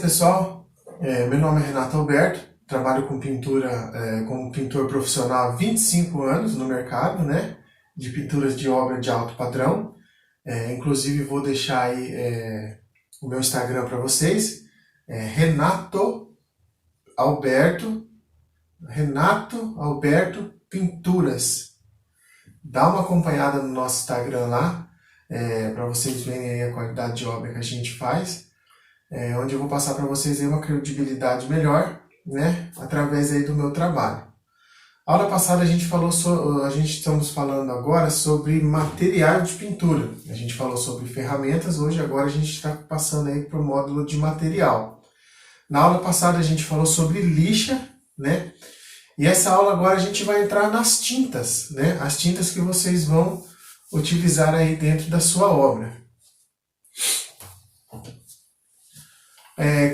pessoal, meu nome é Renato Alberto, trabalho com pintura, como pintor profissional há 25 anos no mercado, né, de pinturas de obra de alto padrão. Inclusive vou deixar aí o meu Instagram para vocês, Renato Alberto Pinturas. Dá uma acompanhada no nosso Instagram lá, para vocês verem aí a qualidade de obra que a gente faz. Onde eu vou passar para vocês aí uma credibilidade melhor, né, através aí do meu trabalho. A aula passada a gente estamos falando agora sobre material de pintura. A gente falou sobre ferramentas, hoje agora a gente está passando aí para o módulo de material. Na aula passada a gente falou sobre lixa, né, e essa aula agora a gente vai entrar nas tintas, né, as tintas que vocês vão utilizar aí dentro da sua obra.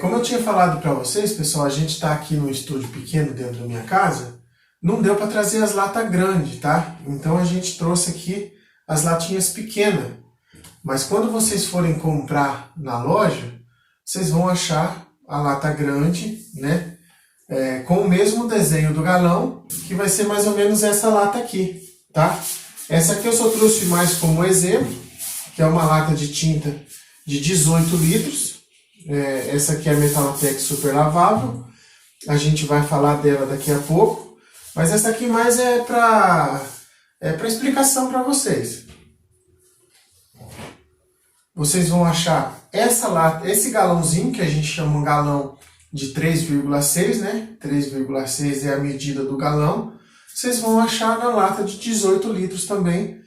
Como eu tinha falado para vocês, pessoal, a gente está aqui num estúdio pequeno dentro da minha casa, não deu para trazer as latas grandes, tá? Então a gente trouxe aqui as latinhas pequenas. Mas quando vocês forem comprar na loja, vocês vão achar a lata grande, né? Com o mesmo desenho do galão, que vai ser mais ou menos essa lata aqui, tá? Essa aqui eu só trouxe mais como exemplo, que é uma lata de tinta de 18 litros. Essa aqui é a Metalatex super lavável, a gente vai falar dela daqui a pouco, mas essa aqui mais é para explicação para vocês. Vocês vão achar essa lata, esse galãozinho que a gente chama um galão de 3,6, né? 3,6 é a medida do galão. Vocês vão achar na lata de 18 litros também,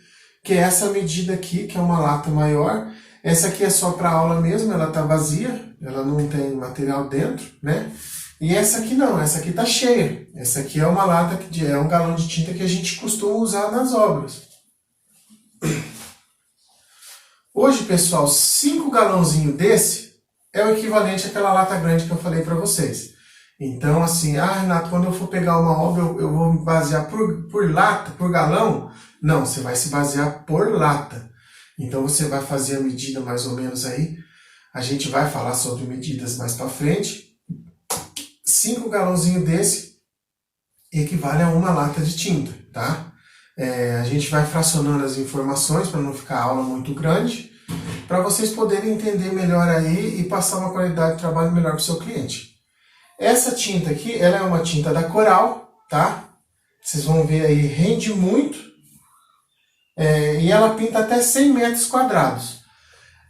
que é essa medida aqui, que é uma lata maior. Essa aqui é só para aula mesmo, ela está vazia, ela não tem material dentro, né? E essa aqui não, essa aqui está cheia. Essa aqui é uma lata, é um galão de tinta que a gente costuma usar nas obras. Hoje, pessoal, 5 galãozinhos desse é o equivalente àquela lata grande que eu falei para vocês. Então, assim, Renato, quando eu for pegar uma obra, eu vou me basear por lata, por galão? Não, você vai se basear por lata. Então você vai fazer a medida mais ou menos aí. A gente vai falar sobre medidas mais para frente. 5 galãozinhos desse equivale a uma lata de tinta, tá? A gente vai fracionando as informações para não ficar a aula muito grande, para vocês poderem entender melhor aí e passar uma qualidade de trabalho melhor para o seu cliente. Essa tinta aqui, ela é uma tinta da Coral, tá? Vocês vão ver aí, rende muito. E ela pinta até 100 metros quadrados.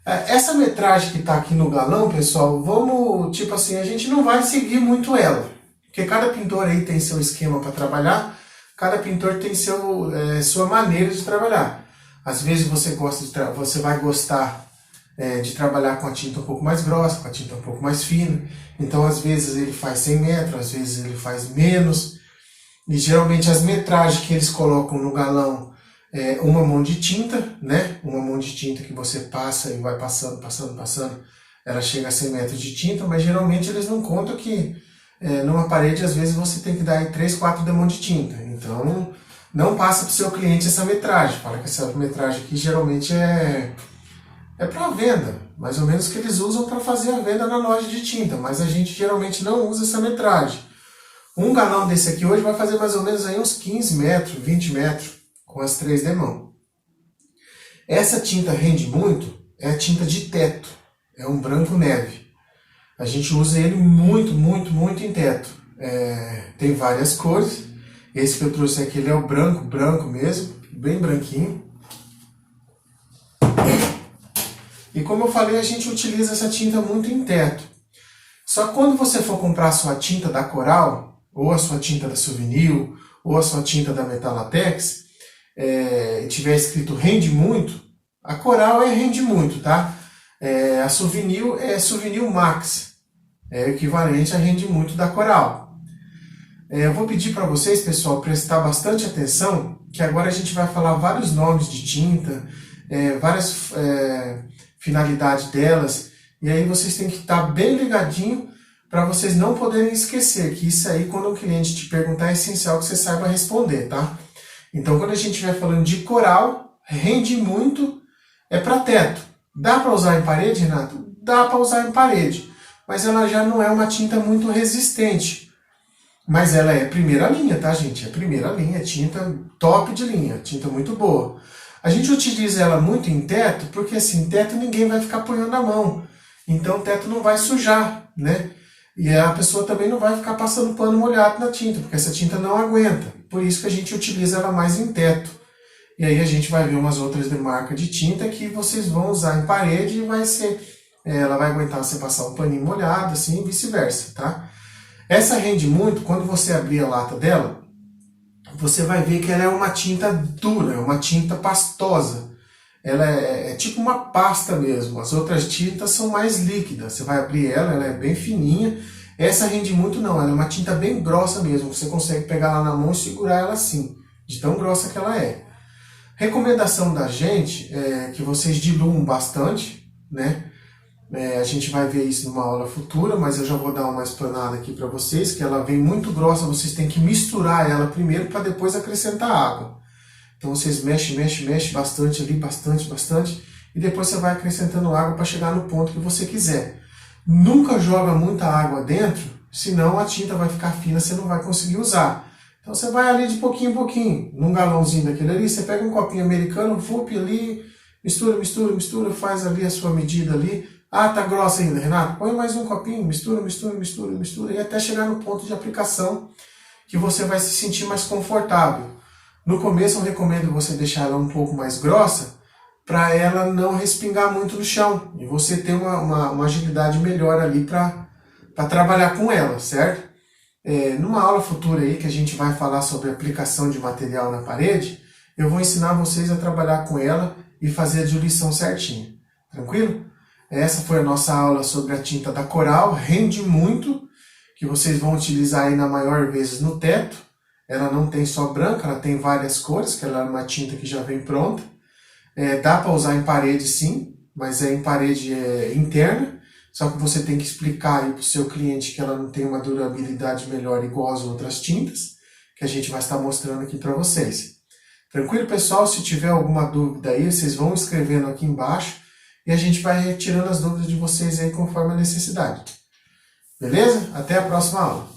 Essa metragem que está aqui no galão, pessoal, tipo assim, a gente não vai seguir muito ela. Porque cada pintor aí tem seu esquema para trabalhar, cada pintor tem sua maneira de trabalhar. Às vezes você vai gostar de trabalhar com a tinta um pouco mais grossa, com a tinta um pouco mais fina. Então, às vezes ele faz 100 metros, às vezes ele faz menos. E geralmente as metragens que eles colocam no galão uma mão de tinta, né? Uma mão de tinta que você passa e vai passando, ela chega a 100 metros de tinta, mas geralmente eles não contam que numa parede, às vezes, você tem que dar aí 3, 4 demãos de tinta. Então, não passa para o seu cliente essa metragem. Fala que essa metragem aqui geralmente é para venda, mais ou menos que eles usam para fazer a venda na loja de tinta, mas a gente geralmente não usa essa metragem. Um galão desse aqui hoje vai fazer mais ou menos aí uns 15 metros, 20 metros, com as 3 demãos. Essa tinta rende muito, é a tinta de teto, é um branco neve. A gente usa ele muito em teto. Tem várias cores, esse que eu trouxe aqui ele é o branco mesmo, bem branquinho. E como eu falei, a gente utiliza essa tinta muito em teto. Só que quando você for comprar a sua tinta da Coral, ou a sua tinta da Souvenir, ou a sua tinta da Metalatex, e tiver escrito rende muito, a Coral rende muito, tá? A Souvenir é Souvenir Max, é equivalente a rende muito da Coral. Eu vou pedir para vocês, pessoal, prestar bastante atenção, que agora a gente vai falar vários nomes de tinta, várias finalidades delas, e aí vocês têm que estar bem ligadinho para vocês não poderem esquecer, que isso aí, quando o cliente te perguntar, é essencial que você saiba responder, tá? Então, quando a gente estiver falando de Coral, rende muito, é para teto. Dá para usar em parede, Renato? Dá para usar em parede. mas ela já não é uma tinta muito resistente. Mas ela é primeira linha, tá, gente? É primeira linha, tinta top de linha, tinta muito boa. A gente utiliza ela muito em teto, porque assim, teto ninguém vai ficar apoiando na mão. Então o teto não vai sujar, né? E a pessoa também não vai ficar passando pano molhado na tinta, porque essa tinta não aguenta. Por isso que a gente utiliza ela mais em teto. E aí a gente vai ver umas outras de marca de tinta que vocês vão usar em parede e vai ser, ela vai aguentar você passar um paninho molhado, assim, e vice-versa, tá? Essa rende muito, quando você abrir a lata dela, você vai ver que ela é uma tinta dura, é uma tinta pastosa. Ela é tipo uma pasta mesmo. As outras tintas são mais líquidas. Você vai abrir ela, ela é bem fininha. Essa rende muito não, ela é uma tinta bem grossa mesmo. Você consegue pegar ela na mão e segurar ela assim, de tão grossa que ela é. Recomendação da gente é que vocês diluam bastante, né? A gente vai ver isso numa aula futura, mas eu já vou dar uma explanada aqui para vocês, que ela vem muito grossa, vocês têm que misturar ela primeiro para depois acrescentar água. Então vocês mexem bastante ali, bastante, e depois você vai acrescentando água para chegar no ponto que você quiser. Nunca joga muita água dentro, senão a tinta vai ficar fina, você não vai conseguir usar. Então você vai ali de pouquinho em pouquinho, num galãozinho daquele ali, você pega um copinho americano, fup ali, mistura, faz ali a sua medida ali. Ah, tá grossa ainda, Renato? Põe mais um copinho, mistura, e até chegar no ponto de aplicação que você vai se sentir mais confortável. No começo eu recomendo você deixar ela um pouco mais grossa para ela não respingar muito no chão e você ter uma agilidade melhor ali para trabalhar com ela, certo? Numa aula futura aí que a gente vai falar sobre aplicação de material na parede, eu vou ensinar vocês a trabalhar com ela e fazer a diluição certinha. Tranquilo? Essa foi a nossa aula sobre a tinta da Coral, rende muito, que vocês vão utilizar aí na maior vezes no teto. Ela não tem só branca, ela tem várias cores, que ela é uma tinta que já vem pronta. Dá para usar em parede sim, mas é em parede interna, só que você tem que explicar aí para o seu cliente que ela não tem uma durabilidade melhor igual às outras tintas, que a gente vai estar mostrando aqui para vocês. Tranquilo, pessoal? Se tiver alguma dúvida aí, vocês vão escrevendo aqui embaixo, e a gente vai retirando as dúvidas de vocês aí conforme a necessidade. Beleza? Até a próxima aula.